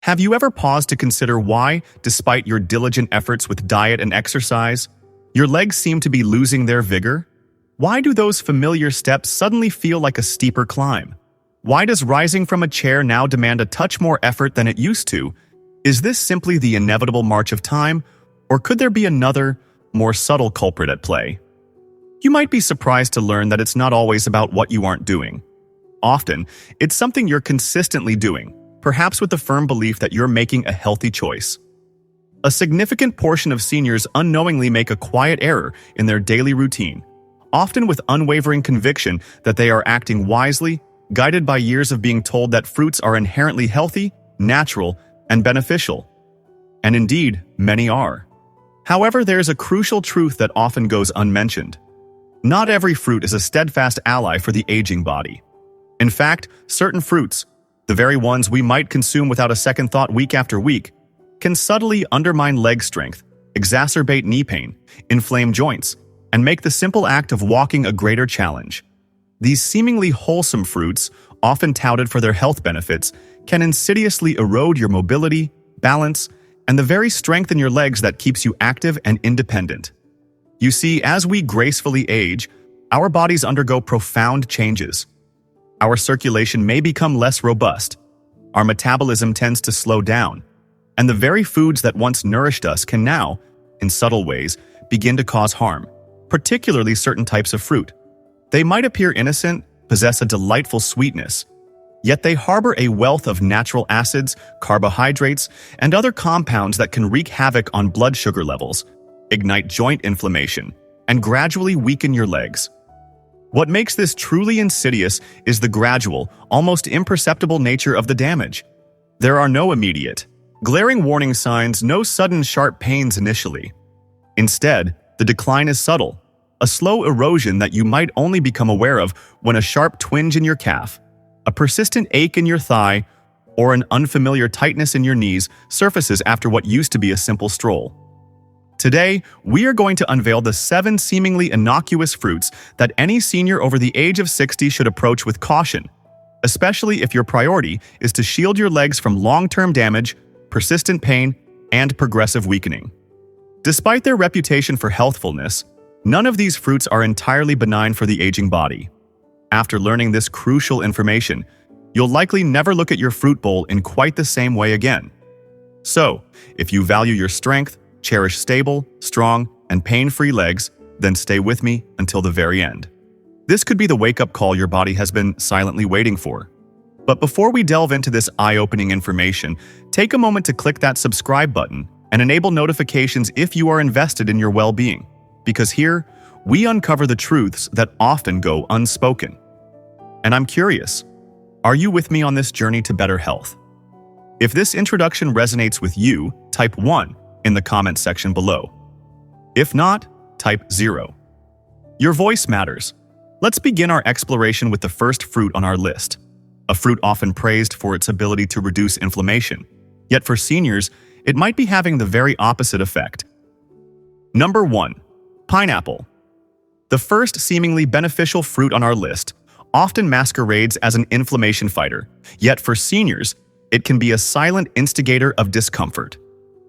Have you ever paused to consider why, despite your diligent efforts with diet and exercise, your legs seem to be losing their vigor? Why do those familiar steps suddenly feel like a steeper climb? Why does rising from a chair now demand a touch more effort than it used to? Is this simply the inevitable march of time, or could there be another, more subtle culprit at play? You might be surprised to learn that it's not always about what you aren't doing. Often, it's something you're consistently doing, perhaps with the firm belief that you're making a healthy choice. A significant portion of seniors unknowingly make a quiet error in their daily routine, often with unwavering conviction that they are acting wisely, guided by years of being told that fruits are inherently healthy, natural, and beneficial. And indeed, many are. However, there's a crucial truth that often goes unmentioned. Not every fruit is a steadfast ally for the aging body. In fact, certain fruits, the very ones we might consume without a second thought week after week, can subtly undermine leg strength, exacerbate knee pain, inflame joints, and make the simple act of walking a greater challenge. These seemingly wholesome fruits, often touted for their health benefits, can insidiously erode your mobility, balance, and the very strength in your legs that keeps you active and independent. You see, as we gracefully age, our bodies undergo profound changes. Our circulation may become less robust, our metabolism tends to slow down, and the very foods that once nourished us can now, in subtle ways, begin to cause harm, particularly certain types of fruit. They might appear innocent, possess a delightful sweetness, yet they harbor a wealth of natural acids, carbohydrates, and other compounds that can wreak havoc on blood sugar levels, ignite joint inflammation, and gradually weaken your legs. What makes this truly insidious is the gradual, almost imperceptible nature of the damage. There are no immediate, glaring warning signs, no sudden sharp pains initially. Instead, the decline is subtle, a slow erosion that you might only become aware of when a sharp twinge in your calf, a persistent ache in your thigh, or an unfamiliar tightness in your knees surfaces after what used to be a simple stroll. Today, we are going to unveil the 7 seemingly innocuous fruits that any senior over the age of 60 should approach with caution, especially if your priority is to shield your legs from long-term damage, persistent pain, and progressive weakening. Despite their reputation for healthfulness, none of these fruits are entirely benign for the aging body. After learning this crucial information, you'll likely never look at your fruit bowl in quite the same way again. So, if you value your strength, cherish stable, strong, and pain-free legs, then stay with me until the very end. This could be the wake-up call your body has been silently waiting for. But before we delve into this eye-opening information, take a moment to click that subscribe button and enable notifications if you are invested in your well-being, because here, we uncover the truths that often go unspoken. And I'm curious, are you with me on this journey to better health? If this introduction resonates with you, type 1 in the comment section below. If not, type 0. Your voice matters. Let's begin our exploration with the first fruit on our list, a fruit often praised for its ability to reduce inflammation. Yet for seniors, it might be having the very opposite effect. Number 1. Pineapple. The first seemingly beneficial fruit on our list often masquerades as an inflammation fighter, yet for seniors, it can be a silent instigator of discomfort.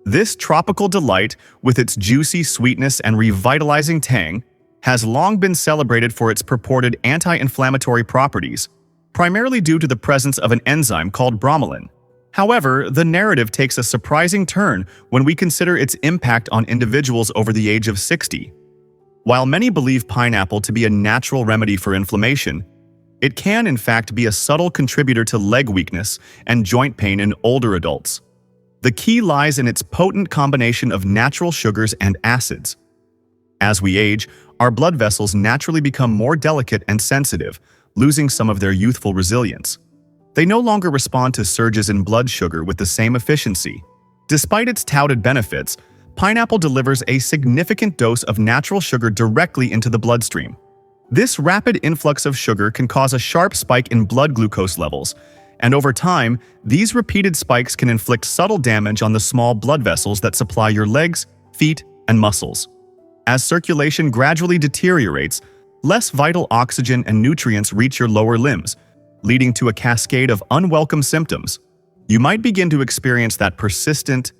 This tropical delight, with its juicy sweetness and revitalizing tang, has long been celebrated for its purported anti-inflammatory properties, primarily due to the presence of an enzyme called bromelain. However, the narrative takes a surprising turn when we consider its impact on individuals over the age of 60. While many believe pineapple to be a natural remedy for inflammation, it can in fact be a subtle contributor to leg weakness and joint pain in older adults. The key lies in its potent combination of natural sugars and acids. As we age, our blood vessels naturally become more delicate and sensitive, losing some of their youthful resilience. They no longer respond to surges in blood sugar with the same efficiency. Despite its touted benefits, pineapple delivers a significant dose of natural sugar directly into the bloodstream. This rapid influx of sugar can cause a sharp spike in blood glucose levels, and over time, these repeated spikes can inflict subtle damage on the small blood vessels that supply your legs, feet, and muscles. As circulation gradually deteriorates, less vital oxygen and nutrients reach your lower limbs, leading to a cascade of unwelcome symptoms. You might begin to experience that persistent,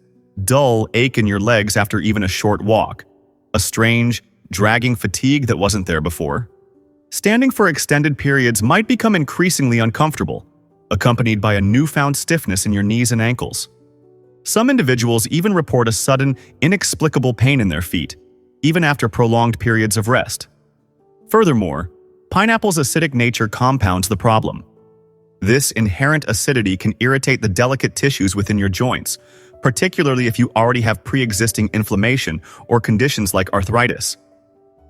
dull ache in your legs after even a short walk, a strange, dragging fatigue that wasn't there before. Standing for extended periods might become increasingly uncomfortable, accompanied by a newfound stiffness in your knees and ankles. Some individuals even report a sudden, inexplicable pain in their feet, even after prolonged periods of rest. Furthermore, pineapple's acidic nature compounds the problem. This inherent acidity can irritate the delicate tissues within your joints, particularly if you already have pre-existing inflammation or conditions like arthritis.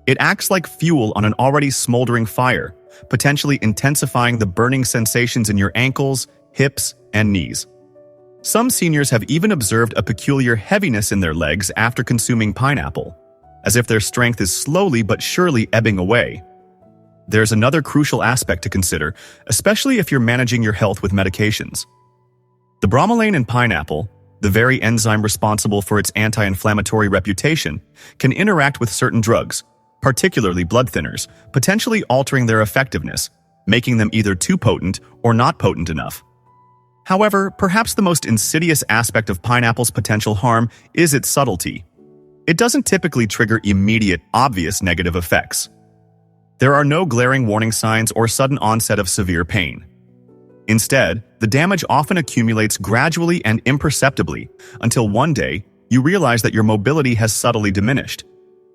It acts like fuel on an already smoldering fire, potentially intensifying the burning sensations in your ankles, hips, and knees. Some seniors have even observed a peculiar heaviness in their legs after consuming pineapple, as if their strength is slowly but surely ebbing away. There's another crucial aspect to consider, especially if you're managing your health with medications. The bromelain in pineapple, the very enzyme responsible for its anti-inflammatory reputation, can interact with certain drugs, particularly blood thinners, potentially altering their effectiveness, making them either too potent or not potent enough. However, perhaps the most insidious aspect of pineapple's potential harm is its subtlety. It doesn't typically trigger immediate, obvious negative effects. There are no glaring warning signs or sudden onset of severe pain. Instead, the damage often accumulates gradually and imperceptibly until one day you realize that your mobility has subtly diminished,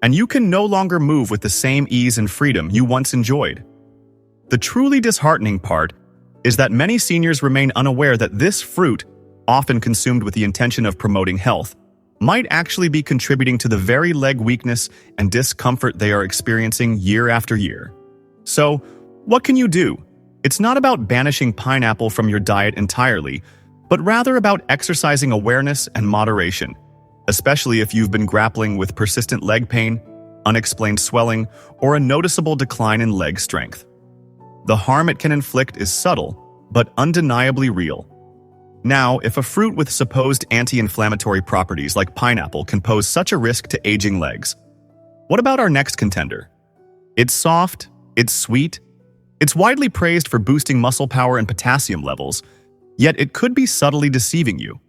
and you can no longer move with the same ease and freedom you once enjoyed. The truly disheartening part is that many seniors remain unaware that this fruit, often consumed with the intention of promoting health, might actually be contributing to the very leg weakness and discomfort they are experiencing year after year. So, what can you do? It's not about banishing pineapple from your diet entirely, but rather about exercising awareness and moderation, especially if you've been grappling with persistent leg pain, unexplained swelling, or a noticeable decline in leg strength. The harm it can inflict is subtle, but undeniably real. Now, if a fruit with supposed anti-inflammatory properties like pineapple can pose such a risk to aging legs, what about our next contender? It's soft, it's sweet, it's widely praised for boosting muscle power and potassium levels, yet it could be subtly deceiving you.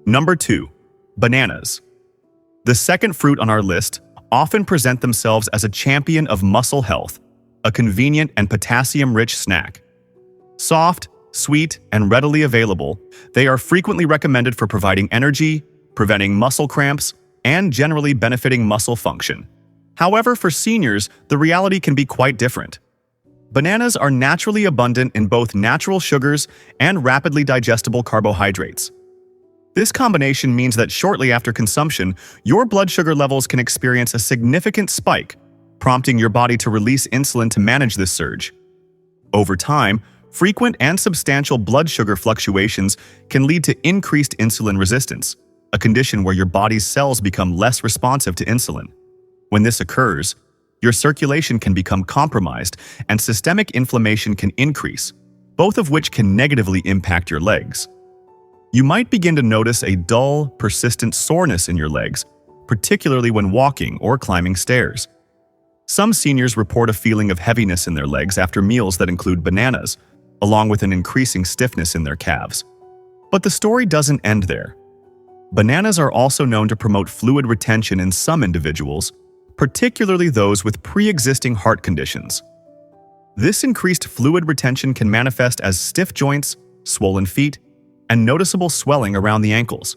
Number 2. Bananas. The second fruit on our list often present themselves as a champion of muscle health, a convenient and potassium-rich snack. Soft, sweet, and readily available, they are frequently recommended for providing energy, preventing muscle cramps, and generally benefiting muscle function. However, for seniors, the reality can be quite different. Bananas are naturally abundant in both natural sugars and rapidly digestible carbohydrates. This combination means that shortly after consumption, your blood sugar levels can experience a significant spike, prompting your body to release insulin to manage this surge. Over time, frequent and substantial blood sugar fluctuations can lead to increased insulin resistance, a condition where your body's cells become less responsive to insulin. When this occurs, your circulation can become compromised and systemic inflammation can increase, both of which can negatively impact your legs. You might begin to notice a dull, persistent soreness in your legs, particularly when walking or climbing stairs. Some seniors report a feeling of heaviness in their legs after meals that include bananas, along with an increasing stiffness in their calves. But the story doesn't end there. Bananas are also known to promote fluid retention in some individuals, particularly those with pre-existing heart conditions. This increased fluid retention can manifest as stiff joints, swollen feet, and noticeable swelling around the ankles.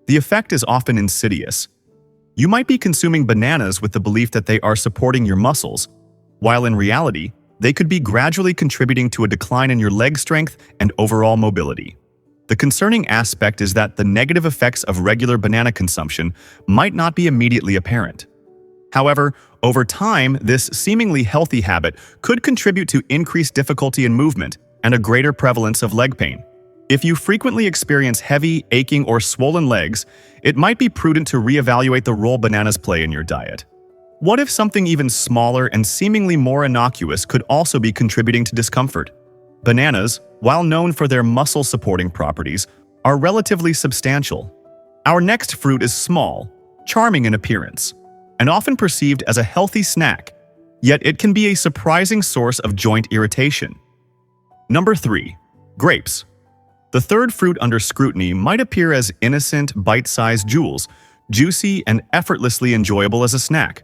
The effect is often insidious. You might be consuming bananas with the belief that they are supporting your muscles, while in reality, they could be gradually contributing to a decline in your leg strength and overall mobility. The concerning aspect is that the negative effects of regular banana consumption might not be immediately apparent. However, over time, this seemingly healthy habit could contribute to increased difficulty in movement and a greater prevalence of leg pain. If you frequently experience heavy, aching, or swollen legs, it might be prudent to reevaluate the role bananas play in your diet. What if something even smaller and seemingly more innocuous could also be contributing to discomfort? Bananas, while known for their muscle-supporting properties, are relatively substantial. Our next fruit is small, charming in appearance, and often perceived as a healthy snack, yet it can be a surprising source of joint irritation. Number 3. Grapes. The third fruit under scrutiny might appear as innocent, bite-sized jewels, juicy and effortlessly enjoyable as a snack.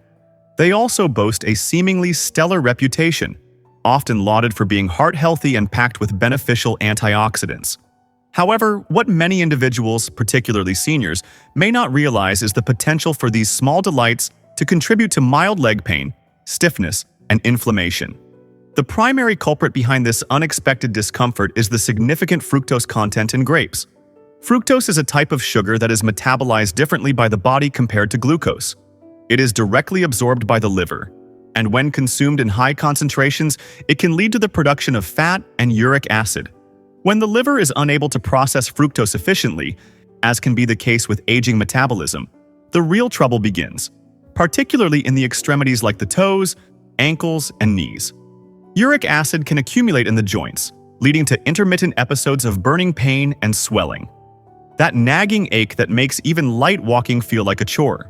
They also boast a seemingly stellar reputation, often lauded for being heart-healthy and packed with beneficial antioxidants. However, what many individuals, particularly seniors, may not realize is the potential for these small delights to contribute to mild leg pain, stiffness, and inflammation. The primary culprit behind this unexpected discomfort is the significant fructose content in grapes. Fructose is a type of sugar that is metabolized differently by the body compared to glucose. It is directly absorbed by the liver, and when consumed in high concentrations, it can lead to the production of fat and uric acid. When the liver is unable to process fructose efficiently, as can be the case with aging metabolism, the real trouble begins, particularly in the extremities like the toes, ankles, and knees. Uric acid can accumulate in the joints, leading to intermittent episodes of burning pain and swelling. That nagging ache that makes even light walking feel like a chore.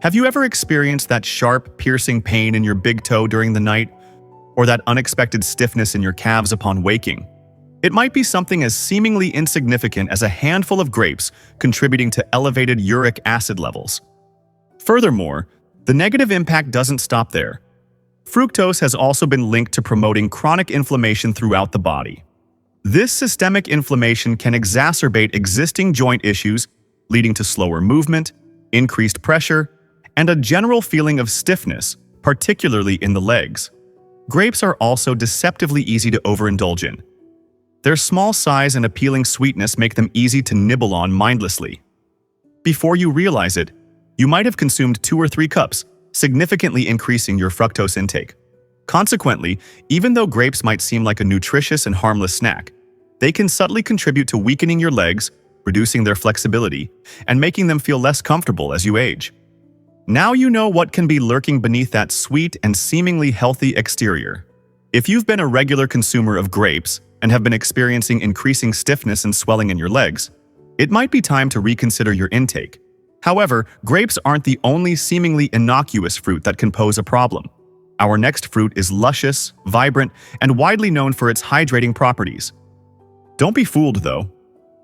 Have you ever experienced that sharp, piercing pain in your big toe during the night? Or that unexpected stiffness in your calves upon waking? It might be something as seemingly insignificant as a handful of grapes contributing to elevated uric acid levels. Furthermore, the negative impact doesn't stop there. Fructose has also been linked to promoting chronic inflammation throughout the body. This systemic inflammation can exacerbate existing joint issues, leading to slower movement, increased pressure, and a general feeling of stiffness, particularly in the legs. Grapes are also deceptively easy to overindulge in. Their small size and appealing sweetness make them easy to nibble on mindlessly. Before you realize it, you might have consumed 2 or 3 cups, significantly increasing your fructose intake. Consequently, even though grapes might seem like a nutritious and harmless snack, they can subtly contribute to weakening your legs, reducing their flexibility, and making them feel less comfortable as you age. Now you know what can be lurking beneath that sweet and seemingly healthy exterior. If you've been a regular consumer of grapes and have been experiencing increasing stiffness and swelling in your legs, it might be time to reconsider your intake. However, grapes aren't the only seemingly innocuous fruit that can pose a problem. Our next fruit is luscious, vibrant, and widely known for its hydrating properties. Don't be fooled, though.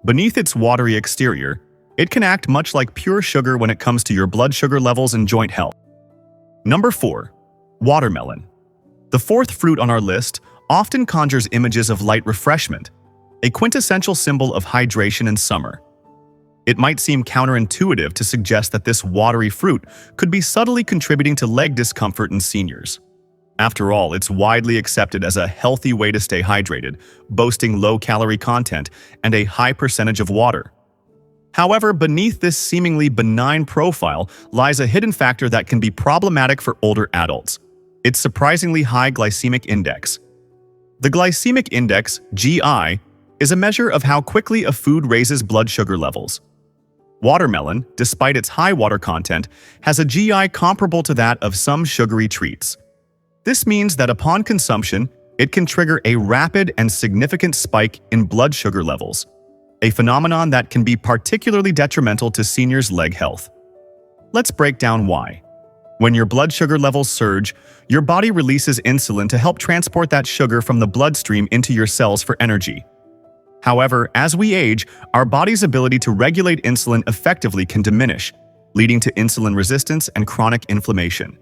Beneath its watery exterior, it can act much like pure sugar when it comes to your blood sugar levels and joint health. Number 4. Watermelon. The fourth fruit on our list often conjures images of light refreshment, a quintessential symbol of hydration in summer. It might seem counterintuitive to suggest that this watery fruit could be subtly contributing to leg discomfort in seniors. After all, it's widely accepted as a healthy way to stay hydrated, boasting low-calorie content and a high percentage of water. However, beneath this seemingly benign profile lies a hidden factor that can be problematic for older adults: its surprisingly high glycemic index. The glycemic index, GI, is a measure of how quickly a food raises blood sugar levels. Watermelon, despite its high water content, has a GI comparable to that of some sugary treats. This means that upon consumption, it can trigger a rapid and significant spike in blood sugar levels, a phenomenon that can be particularly detrimental to seniors' leg health. Let's break down why. When your blood sugar levels surge, your body releases insulin to help transport that sugar from the bloodstream into your cells for energy. However, as we age, our body's ability to regulate insulin effectively can diminish, leading to insulin resistance and chronic inflammation.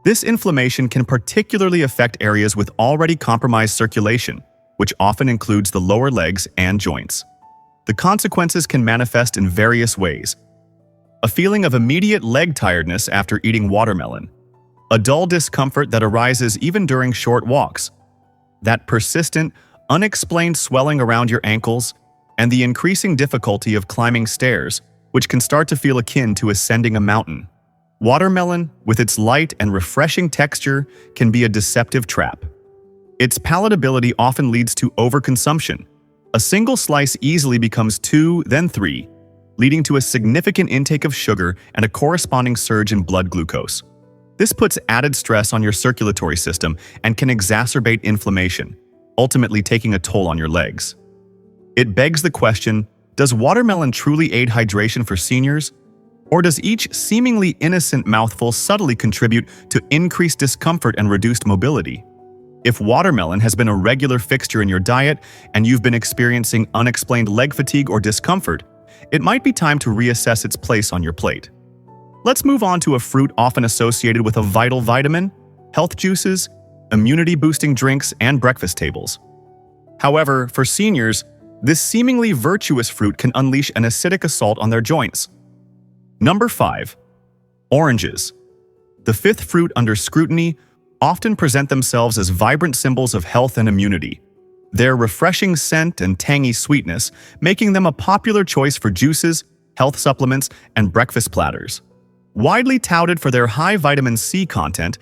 This inflammation can particularly affect areas with already compromised circulation, which often includes the lower legs and joints. The consequences can manifest in various ways: a feeling of immediate leg tiredness after eating watermelon, a dull discomfort that arises even during short walks, that persistent, unexplained swelling around your ankles, and the increasing difficulty of climbing stairs, which can start to feel akin to ascending a mountain. Watermelon, with its light and refreshing texture, can be a deceptive trap. Its palatability often leads to overconsumption. A single slice easily becomes 2, then 3, leading to a significant intake of sugar and a corresponding surge in blood glucose. This puts added stress on your circulatory system and can exacerbate inflammation, ultimately taking a toll on your legs. It begs the question, does watermelon truly aid hydration for seniors? Or does each seemingly innocent mouthful subtly contribute to increased discomfort and reduced mobility? If watermelon has been a regular fixture in your diet and you've been experiencing unexplained leg fatigue or discomfort, it might be time to reassess its place on your plate. Let's move on to a fruit often associated with a vital vitamin, health juices, immunity-boosting drinks, and breakfast tables. However, for seniors, this seemingly virtuous fruit can unleash an acidic assault on their joints. Number 5. Oranges. The fifth fruit under scrutiny often present themselves as vibrant symbols of health and immunity. Their refreshing scent and tangy sweetness making them a popular choice for juices, health supplements, and breakfast platters. Widely touted for their high vitamin C content,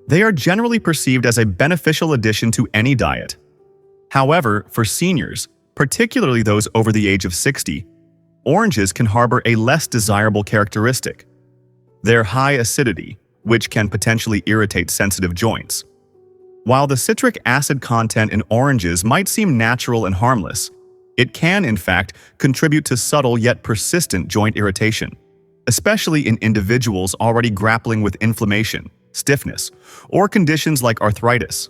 they are generally perceived as a beneficial addition to any diet. However, for seniors, particularly those over the age of 60, oranges can harbor a less desirable characteristic: their high acidity, which can potentially irritate sensitive joints. While the citric acid content in oranges might seem natural and harmless, it can, in fact, contribute to subtle yet persistent joint irritation, especially in individuals already grappling with inflammation, stiffness, or conditions like arthritis.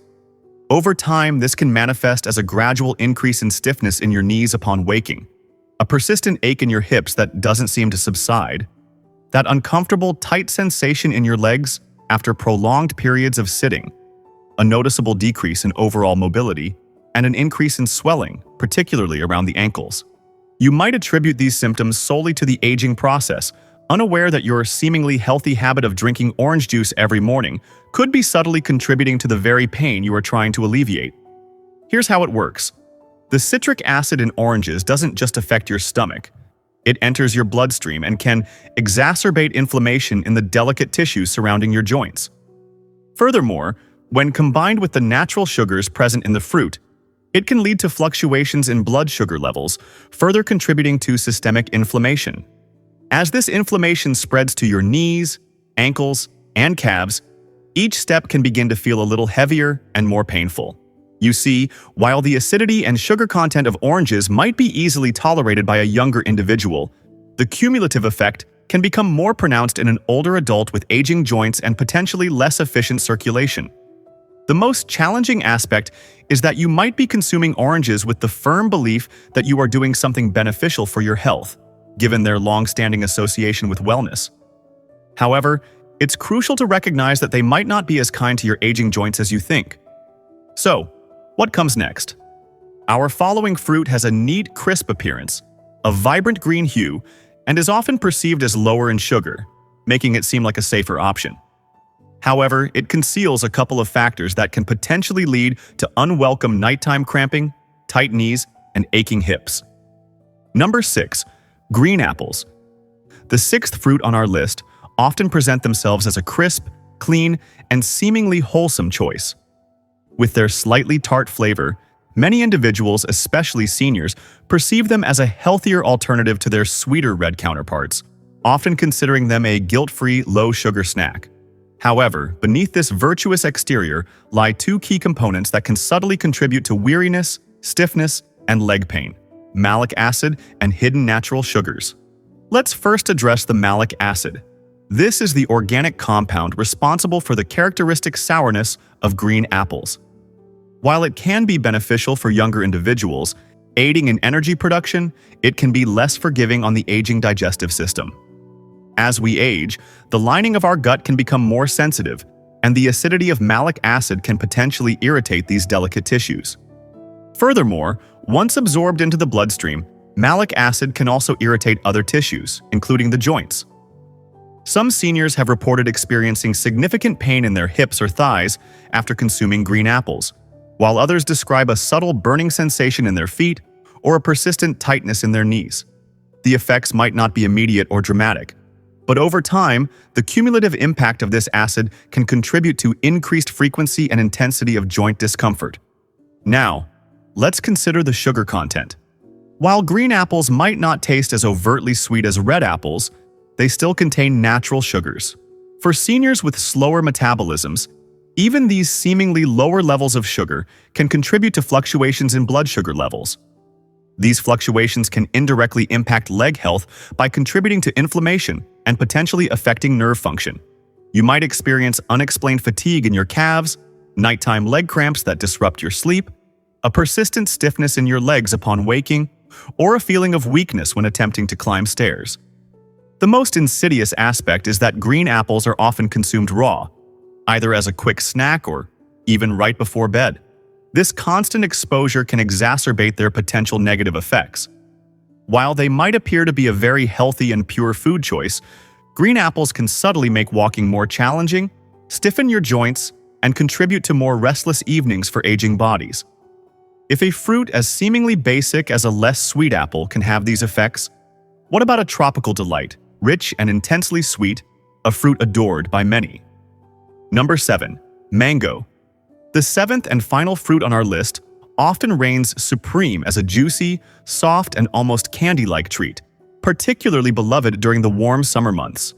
Over time, this can manifest as a gradual increase in stiffness in your knees upon waking, a persistent ache in your hips that doesn't seem to subside, that uncomfortable, tight sensation in your legs after prolonged periods of sitting, a noticeable decrease in overall mobility, and an increase in swelling, particularly around the ankles. You might attribute these symptoms solely to the aging process, unaware that your seemingly healthy habit of drinking orange juice every morning could be subtly contributing to the very pain you are trying to alleviate. Here's how it works. The citric acid in oranges doesn't just affect your stomach. It enters your bloodstream and can exacerbate inflammation in the delicate tissues surrounding your joints. Furthermore, when combined with the natural sugars present in the fruit, it can lead to fluctuations in blood sugar levels, further contributing to systemic inflammation. As this inflammation spreads to your knees, ankles, and calves, each step can begin to feel a little heavier and more painful. You see, while the acidity and sugar content of oranges might be easily tolerated by a younger individual, the cumulative effect can become more pronounced in an older adult with aging joints and potentially less efficient circulation. The most challenging aspect is that you might be consuming oranges with the firm belief that you are doing something beneficial for your health, given their long-standing association with wellness. However, it's crucial to recognize that they might not be as kind to your aging joints as you think. So, what comes next? Our following fruit has a neat, crisp appearance, a vibrant green hue, and is often perceived as lower in sugar, making it seem like a safer option. However, it conceals a couple of factors that can potentially lead to unwelcome nighttime cramping, tight knees, and aching hips. Number 6. Green apples. The sixth fruit on our list often present themselves as a crisp, clean, and seemingly wholesome choice. With their slightly tart flavor, many individuals, especially seniors, perceive them as a healthier alternative to their sweeter red counterparts, often considering them a guilt-free, low-sugar snack. However, beneath this virtuous exterior lie two key components that can subtly contribute to weariness, stiffness, and leg pain: malic acid and hidden natural sugars. Let's first address the malic acid. This is the organic compound responsible for the characteristic sourness of green apples. While it can be beneficial for younger individuals, aiding in energy production, it can be less forgiving on the aging digestive system. As we age, the lining of our gut can become more sensitive, and the acidity of malic acid can potentially irritate these delicate tissues. Furthermore, once absorbed into the bloodstream, malic acid can also irritate other tissues, including the joints. Some seniors have reported experiencing significant pain in their hips or thighs after consuming green apples, while others describe a subtle burning sensation in their feet or a persistent tightness in their knees. The effects might not be immediate or dramatic, but over time, the cumulative impact of this acid can contribute to increased frequency and intensity of joint discomfort. Now, let's consider the sugar content. While green apples might not taste as overtly sweet as red apples, they still contain natural sugars. For seniors with slower metabolisms, even these seemingly lower levels of sugar can contribute to fluctuations in blood sugar levels. These fluctuations can indirectly impact leg health by contributing to inflammation and potentially affecting nerve function. You might experience unexplained fatigue in your calves, nighttime leg cramps that disrupt your sleep, a persistent stiffness in your legs upon waking, or a feeling of weakness when attempting to climb stairs. The most insidious aspect is that green apples are often consumed raw, either as a quick snack or even right before bed. This constant exposure can exacerbate their potential negative effects. While they might appear to be a very healthy and pure food choice, green apples can subtly make walking more challenging, stiffen your joints, and contribute to more restless evenings for aging bodies. If a fruit as seemingly basic as a less sweet apple can have these effects, what about a tropical delight, rich and intensely sweet, a fruit adored by many? Number 7. Mango. The seventh and final fruit on our list often reigns supreme as a juicy, soft, and almost candy-like treat, particularly beloved during the warm summer months.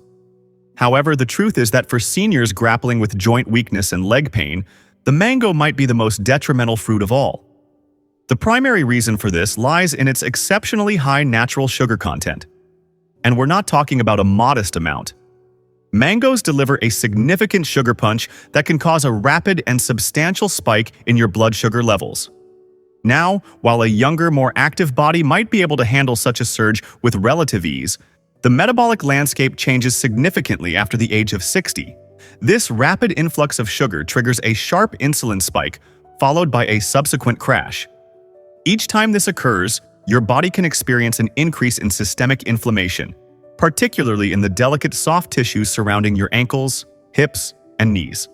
However, the truth is that for seniors grappling with joint weakness and leg pain, the mango might be the most detrimental fruit of all. The primary reason for this lies in its exceptionally high natural sugar content. And we're not talking about a modest amount. Mangoes deliver a significant sugar punch that can cause a rapid and substantial spike in your blood sugar levels. Now, while a younger, more active body might be able to handle such a surge with relative ease, the metabolic landscape changes significantly after the age of 60. This rapid influx of sugar triggers a sharp insulin spike, followed by a subsequent crash. Each time this occurs, your body can experience an increase in systemic inflammation, particularly in the delicate soft tissues surrounding your ankles, hips, and knees.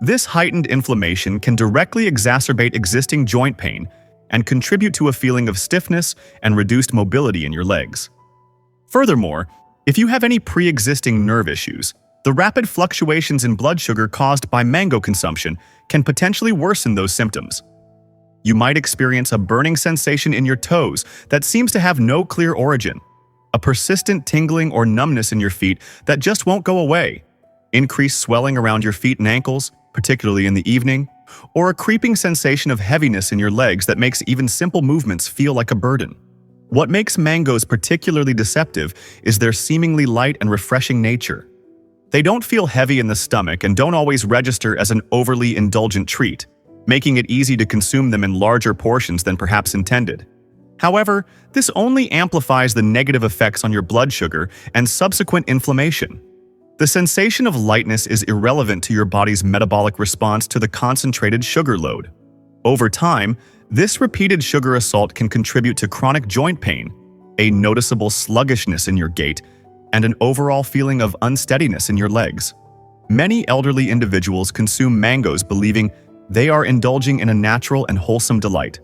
This heightened inflammation can directly exacerbate existing joint pain and contribute to a feeling of stiffness and reduced mobility in your legs. Furthermore, if you have any pre-existing nerve issues, the rapid fluctuations in blood sugar caused by mango consumption can potentially worsen those symptoms. You might experience a burning sensation in your toes that seems to have no clear origin, a persistent tingling or numbness in your feet that just won't go away, increased swelling around your feet and ankles, particularly in the evening, or a creeping sensation of heaviness in your legs that makes even simple movements feel like a burden. What makes mangoes particularly deceptive is their seemingly light and refreshing nature. They don't feel heavy in the stomach and don't always register as an overly indulgent treat, making it easy to consume them in larger portions than perhaps intended. However, this only amplifies the negative effects on your blood sugar and subsequent inflammation. The sensation of lightness is irrelevant to your body's metabolic response to the concentrated sugar load. Over time, this repeated sugar assault can contribute to chronic joint pain, a noticeable sluggishness in your gait, and an overall feeling of unsteadiness in your legs. Many elderly individuals consume mangoes believing they are indulging in a natural and wholesome delight.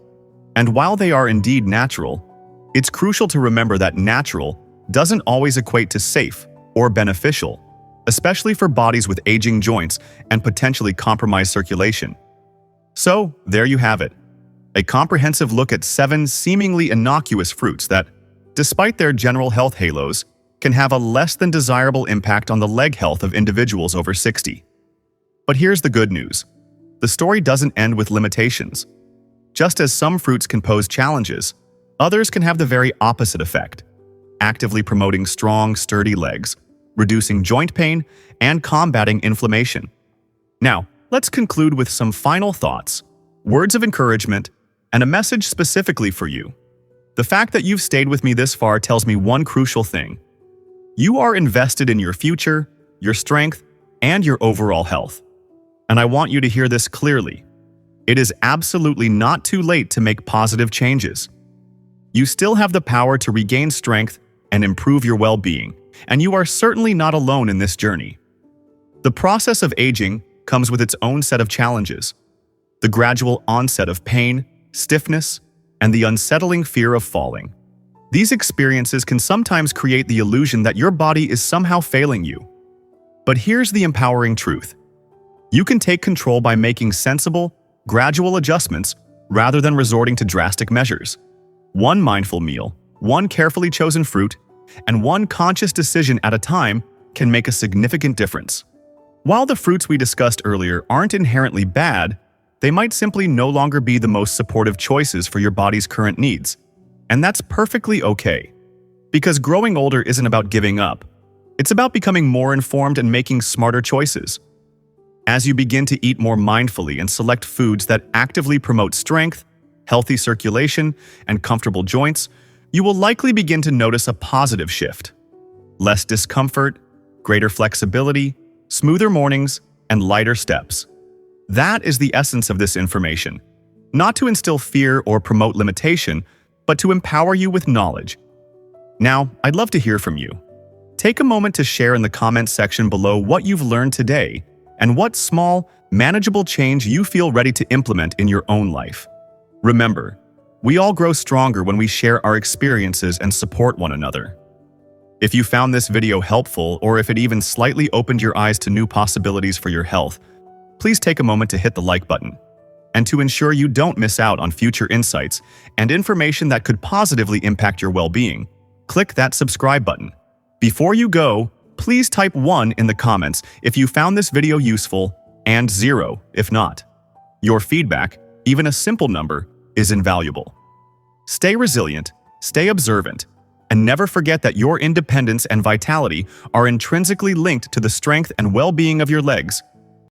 And while they are indeed natural, it's crucial to remember that natural doesn't always equate to safe or beneficial, especially for bodies with aging joints and potentially compromised circulation. So, there you have it. A comprehensive look at 7 seemingly innocuous fruits that, despite their general health halos, can have a less than desirable impact on the leg health of individuals over 60. But here's the good news. The story doesn't end with limitations. Just as some fruits can pose challenges, others can have the very opposite effect, actively promoting strong, sturdy legs, reducing joint pain, and combating inflammation. Now, let's conclude with some final thoughts, words of encouragement, and a message specifically for you. The fact that you've stayed with me this far tells me one crucial thing. You are invested in your future, your strength, and your overall health. And I want you to hear this clearly. It is absolutely not too late to make positive changes. You still have the power to regain strength and improve your well-being, and you are certainly not alone in this journey. The process of aging comes with its own set of challenges. The gradual onset of pain, stiffness, and the unsettling fear of falling. These experiences can sometimes create the illusion that your body is somehow failing you. But here's the empowering truth. You can take control by making sensible, gradual adjustments rather than resorting to drastic measures. One mindful meal, one carefully chosen fruit, and one conscious decision at a time can make a significant difference. While the fruits we discussed earlier aren't inherently bad, they might simply no longer be the most supportive choices for your body's current needs. And that's perfectly okay. Because growing older isn't about giving up. It's about becoming more informed and making smarter choices. As you begin to eat more mindfully and select foods that actively promote strength, healthy circulation, and comfortable joints, you will likely begin to notice a positive shift. Less discomfort, greater flexibility, smoother mornings, and lighter steps. That is the essence of this information. Not to instill fear or promote limitation, but to empower you with knowledge. Now, I'd love to hear from you. Take a moment to share in the comments section below what you've learned today and what small, manageable change you feel ready to implement in your own life. Remember, we all grow stronger when we share our experiences and support one another. If you found this video helpful, or if it even slightly opened your eyes to new possibilities for your health, please take a moment to hit the like button. And to ensure you don't miss out on future insights and information that could positively impact your well-being, click that subscribe button. Before you go, please type 1 in the comments if you found this video useful and 0 if not. Your feedback, even a simple number, is invaluable. Stay resilient, stay observant, and never forget that your independence and vitality are intrinsically linked to the strength and well-being of your legs.